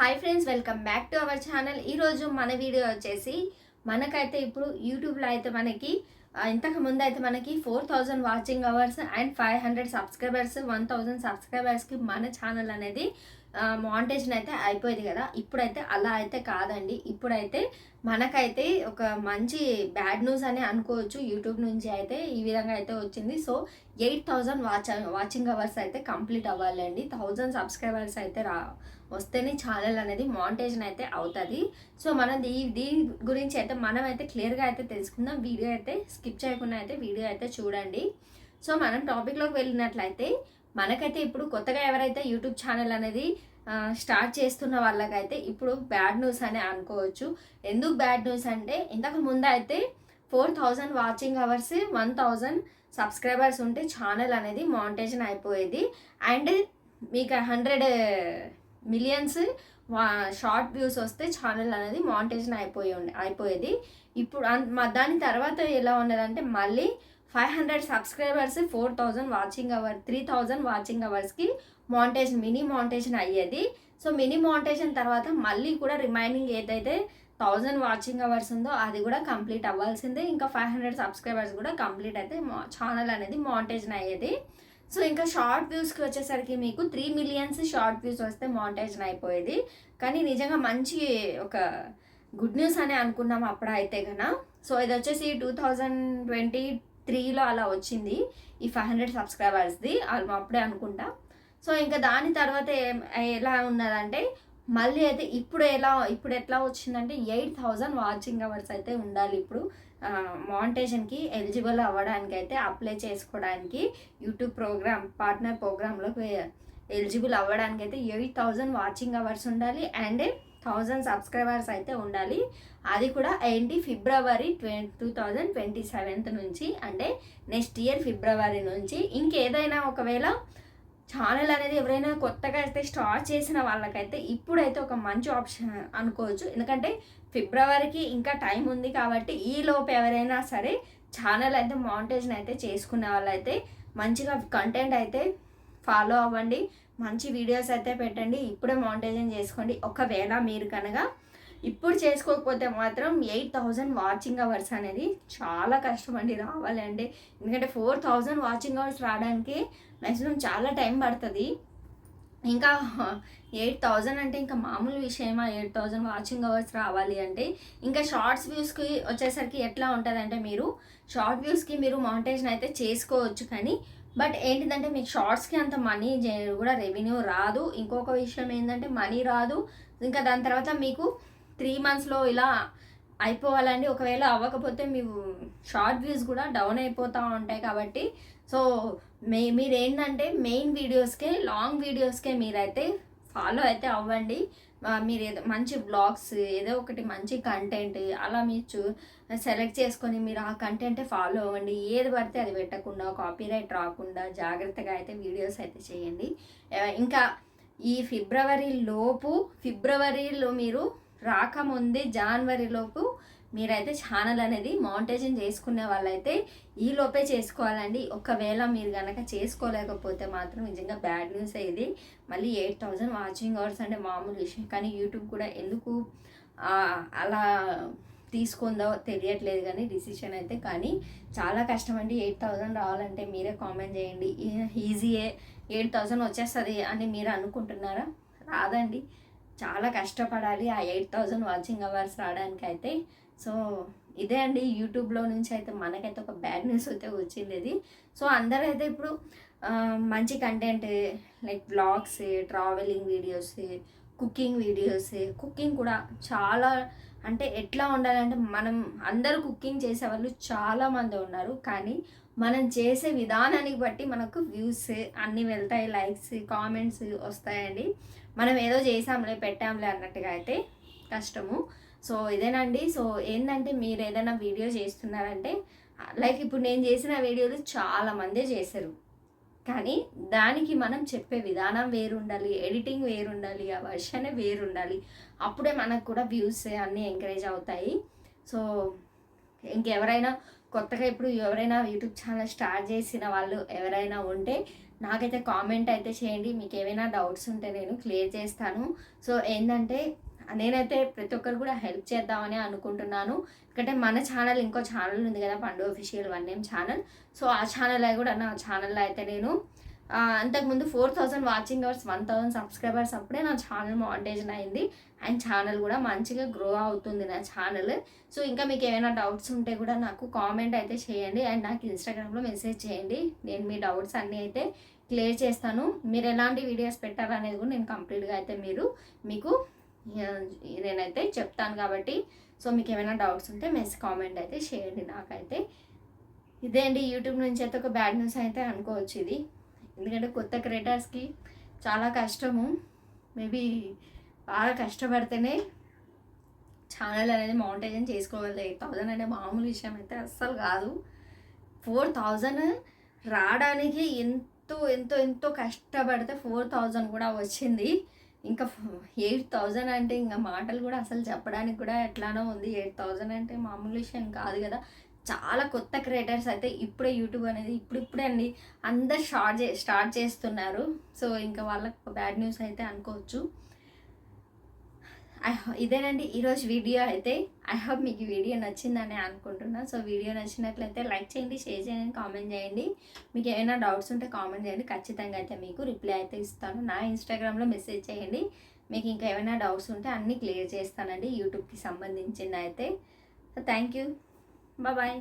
Hi friends, welcome back to our channel. ఈరోజు మన video వచ్చేసి మనకైతే ఇప్పుడు యూట్యూబ్లో అయితే మనకి ఇంతకు ముందు అయితే మనకి 4000 వాచింగ్ అవర్స్ అండ్ 500 సబ్స్క్రైబర్స్ 1000 సబ్స్క్రైబర్స్కి మన ఛానల్ అనేది మానిటైజేషన్ అయితే అయిపోయింది కదా. ఇప్పుడైతే అలా అయితే కాదండి. ఇప్పుడైతే మనకైతే ఒక మంచి బ్యాడ్ న్యూస్ అని అనుకోవచ్చు. యూట్యూబ్ నుంచి అయితే ఈ విధంగా అయితే వచ్చింది. సో 8000 వాచింగ్ అవర్స్ అయితే కంప్లీట్ అవ్వాలండి. 1000 సబ్స్క్రైబర్స్ అయితే వస్తేనే ఛానల్ అనేది మానిటైజేషన్ అయితే అవుతుంది. సో మనం దీని గురించి అయితే మనం అయితే క్లియర్గా అయితే తెలుసుకుందాం. వీడియో అయితే స్కిప్ చేయకుండా అయితే వీడియో అయితే చూడండి. సో మనం టాపిక్లోకి వెళ్ళినట్లయితే మనకైతే ఇప్పుడు కొత్తగా ఎవరైతే యూట్యూబ్ ఛానల్ అనేది స్టార్ట్ చేస్తున్న వాళ్ళకైతే ఇప్పుడు బ్యాడ్ న్యూస్ అని అనుకోవచ్చు. ఎందుకు బ్యాడ్ న్యూస్ అంటే ఇంతకు ముందు అయితే 4000 వాచింగ్ అవర్స్ 1000 సబ్స్క్రైబర్స్ ఉంటే ఛానల్ అనేది మానిటైజేషన్ అయిపోయేది. అండ్ మీకు 100 మిలియన్స్ షార్ట్ వ్యూస్ వస్తే ఛానల్ అనేది మానిటైజేషన్ అయిపోయేది. ఇప్పుడు దాని తర్వాత ఎలా ఉన్నదంటే మళ్ళీ 500 సబ్స్క్రైబర్స్ 4000 వాచింగ్ అవర్ 3000 వాచింగ్ అవర్స్కి మినీ మానిటైజేషన్ అయ్యేది. సో మినీ మానిటైజేషన్ తర్వాత మళ్ళీ కూడా రిమైనింగ్ ఏదైతే 1000 వాచింగ్ అవర్స్ ఉందో అది కూడా కంప్లీట్ అవ్వాల్సిందే. ఇంకా 500 సబ్స్క్రైబర్స్ కూడా కంప్లీట్ అయితే ఛానల్ అనేది మానిటైజేషన్ అయ్యేది. సో ఇంకా షార్ట్ వ్యూస్కి వచ్చేసరికి మీకు 3 మిలియన్స్ షార్ట్ వ్యూస్ వస్తే మానిటైజేషన్ అయిపోయేది. కానీ నిజంగా మంచి ఒక గుడ్ న్యూస్ అని అనుకున్నాం అప్పుడైతే కన్నా. సో ఇది వచ్చేసి 2023లో అలా వచ్చింది ఈ 500 సబ్స్క్రైబర్స్ది అప్పుడే అనుకుంటా. సో ఇంకా దాని తర్వాత ఎలా ఉన్నదంటే మళ్ళీ అయితే ఇప్పుడు ఎట్లా వచ్చిందంటే 8000 వాచింగ్ అవర్స్ అయితే ఉండాలి ఇప్పుడు మానిటైజేషన్కి ఎలిజిబుల్ అవ్వడానికి అయితే అప్లై చేసుకోవడానికి యూట్యూబ్ పార్ట్నర్ ప్రోగ్రాంలోకి ఎలిజిబుల్ అవ్వడానికి అయితే 8000 వాచింగ్ అవర్స్ ఉండాలి అండ్ 1000 సబ్స్క్రైబర్స్ అయితే ఉండాలి. అది కూడా ఫిబ్రవరి 2027 నుంచి, అంటే నెక్స్ట్ ఇయర్ ఫిబ్రవరి నుంచి. ఇంకేదైనా ఒకవేళ ఛానల్ అనేది ఎవరైనా కొత్తగా అయితే స్టార్ట్ చేసిన వాళ్ళకైతే ఇప్పుడైతే ఒక మంచి ఆప్షన్ అనుకోవచ్చు. ఎందుకంటే ఫిబ్రవరికి ఇంకా టైం ఉంది కాబట్టి ఈ లోపు ఎవరైనా సరే ఛానల్ అయితే మానిటైజేషన్ అయితే చేసుకునే వాళ్ళైతే మంచిగా కంటెంట్ అయితే ఫాలో అవ్వండి, మంచి వీడియోస్ అయితే పెట్టండి, ఇప్పుడే మానిటైజేషన్ చేసుకోండి. ఒకవేళ మీరు కనుక ఇప్పుడు చేసుకోకపోతే మాత్రం 8000 వాచింగ్ అవర్స్ అనేది చాలా కష్టం అండి రావాలి అంటే. ఎందుకంటే 4000 వాచింగ్ అవర్స్ రావడానికి మ్యాక్సిమం చాలా టైం పడుతుంది. ఇంకా 8000 అంటే ఇంకా మామూలు విషయమా? 8000 వాచింగ్ అవర్స్ రావాలి అంటే. ఇంకా షార్ట్స్ వ్యూస్కి వచ్చేసరికి ఎట్లా ఉంటుంది అంటే మీరు షార్ట్ వ్యూస్కి మీరు మానిటైజేషన్ అయితే చేసుకోవచ్చు, కానీ బట్ ఏంటిదంటే మీకు షార్ట్స్కి అంత మనీ కూడా రెవెన్యూ రాదు. ఇంకొక విషయం ఏంటంటే మనీ రాదు. ఇంకా దాని తర్వాత మీకు 3 monthsలో ఇలా అయిపోవాలండి. ఒకవేళ అవ్వకపోతే మీకు షార్ట్ వ్యూస్ కూడా డౌన్ అయిపోతూ ఉంటాయి. కాబట్టి సో మీరు ఏంటంటే మెయిన్ వీడియోస్కే లాంగ్ వీడియోస్కే మీరైతే ఫాలో అయితే అవ్వండి. మీరు ఏదో మంచి బ్లాగ్స్ ఏదో ఒకటి మంచి కంటెంట్ అలా మీరు సెలెక్ట్ చేసుకొని మీరు ఆ కంటెంటే ఫాలో అవ్వండి. ఏది పడితే అది పెట్టకుండా కాపీరైట్ రాకుండా జాగ్రత్తగా అయితే వీడియోస్ అయితే చేయండి. ఇంకా ఈ ఫిబ్రవరిలో మీరు రాకముందే జనవరిలోపు మీరైతే ఛానల్ అనేది మానిటైజేషన్ చేసుకునే వాళ్ళైతే ఈ లోపే చేసుకోవాలండి. ఒకవేళ మీరు కనుక చేసుకోలేకపోతే మాత్రం నిజంగా బ్యాడ్ న్యూస్ ఇది. మళ్ళీ 8000 వాచింగ్ అవర్స్ అంటే మామూలు విషయం, కానీ యూట్యూబ్ కూడా ఎందుకు అలా తీసుకుందో తెలియట్లేదు కానీ డిసిషన్ అయితే. కానీ చాలా కష్టం అండి 8000 రావాలంటే. మీరే కామెంట్ చేయండి, ఈజీయే 8000 వచ్చేస్తుంది అని మీరు అనుకుంటున్నారా? రాదండి, చాలా కష్టపడాలి ఆ 8000 వాచింగ్ అవర్స్ రావడానికి అయితే. సో ఇదే అండి యూట్యూబ్లో నుంచి అయితే మనకైతే ఒక బ్యాడ్ న్యూస్ అయితే వచ్చింది ఇది. సో అందరూ అయితే ఇప్పుడు మంచి content like blogs, travelling videos, cooking videos, cooking కూడా చాలా అంటే ఎట్లా ఉండాలంటే మనం అందరూ కుకింగ్ చేసేవాళ్ళు చాలామంది ఉన్నారు, కానీ మనం చేసే విధానానికి బట్టి మనకు వ్యూస్ అన్నీ వెళ్తాయి, లైక్స్ కామెంట్స్ వస్తాయండి. మనం ఏదో చేసాంలే పెట్టాంలే అన్నట్టుగా అయితే కష్టము. సో ఇదేనండి. సో ఏంటంటే మీరు ఏదైనా వీడియో చేస్తున్నారంటే లైక్ ఇప్పుడు నేను చేసిన వీడియోలు చాలామందే చేశారు, కానీ దానికి మనం చెప్పే విధానం వేరుండాలి, ఎడిటింగ్ వేరుండాలి, ఆ వర్షనే వేరుండాలి. అప్పుడే మనకు కూడా వ్యూస్ అన్నీ ఎంకరేజ్ అవుతాయి. సో ఇంకెవరైనా కొత్తగా ఇప్పుడు ఎవరైనా యూట్యూబ్ ఛానల్ స్టార్ట్ చేసిన వాళ్ళు ఎవరైనా ఉంటే నాకైతే కామెంట్ అయితే చేయండి. మీకు ఏమైనా డౌట్స్ ఉంటే నేను క్లియర్ చేస్తాను. సో ఏంటంటే నేనైతే ప్రతి ఒక్కరు కూడా హెల్ప్ చేద్దామని అనుకుంటున్నాను. ఎందుకంటే మన ఛానల్ ఇంకో ఛానల్ ఉంది కదా, పండు అఫీషియల్ 1M ఛానల్. సో ఆ ఛానల్లో కూడా నా ఛానల్లో అయితే నేను అంతకుముందు 4000 వాచింగ్ అవర్స్, 1000 సబ్స్క్రైబర్స్ అప్పుడే నా ఛానల్ మానిటైజేషన్ అయింది. అండ్ ఛానల్ కూడా మంచిగా గ్రో అవుతుంది నా ఛానల్. సో ఇంకా మీకు ఏమైనా డౌట్స్ ఉంటే కూడా నాకు కామెంట్ అయితే చేయండి. అండ్ నాకు ఇన్స్టాగ్రామ్లో మెసేజ్ చేయండి. నేను మీ డౌట్స్ అన్నీ అయితే క్లియర్ చేస్తాను. మీరు ఎలాంటి వీడియోస్ పెట్టారనేది కూడా నేను కంప్లీట్గా అయితే మీకు నేనైతే చెప్తాను కాబట్టి. సో మీకు ఏమైనా డౌట్స్ ఉంటే కామెంట్ అయితే చేయండి. నాకైతే ఇదే అండి, యూట్యూబ్ నుంచి అయితే ఒక బ్యాడ్ న్యూస్ అయితే అనుకోవచ్చు ఇది. ఎందుకంటే కొత్త క్రియేటర్స్కి చాలా కష్టము. మేబీ బాగా కష్టపడితేనే ఛానల్ అనేది మానిటైజేషన్ చేసుకోగలదు. 8000 అనే మామూలు విషయం అయితే అస్సలు కాదు. 4000 రావడానికి ఎంతో ఎంతో ఎంతో కష్టపడితే 4000 కూడా వచ్చింది. ఇంకా 8000 అంటే ఇంకా మాటలు కూడా అసలు చెప్పడానికి కూడా ఎట్లానో ఉంది. 8000 అంటే మామూలు విషయం కాదు కదా. చాలా కొత్త క్రియేటర్స్ అయితే ఇప్పుడే యూట్యూబ్ అనేది ఇప్పుడే అండి అందరు స్టార్ట్ చేస్తున్నారు. సో ఇంకా వాళ్ళకి బ్యాడ్ న్యూస్ అయితే అనుకోవచ్చు. ఇదేనండి ఈరోజు వీడియో అయితే. ఐ హోప్ మీకు వీడియో నచ్చిందని అనుకుంటున్నాను. సో వీడియో నచ్చినట్లయితే లైక్ చేయండి, షేర్ చేయండి, కామెంట్ చేయండి. మీకు ఏమైనా డౌట్స్ ఉంటే కామెంట్ చేయండి. ఖచ్చితంగా అయితే మీకు రిప్లై అయితే ఇస్తాను. నా ఇన్స్టాగ్రామ్లో మెసేజ్ చేయండి. మీకు ఇంకా ఏమైనా డౌట్స్ ఉంటే అన్నీ క్లియర్ చేస్తానండి యూట్యూబ్కి సంబంధించింది అయితే. So thank you, bye.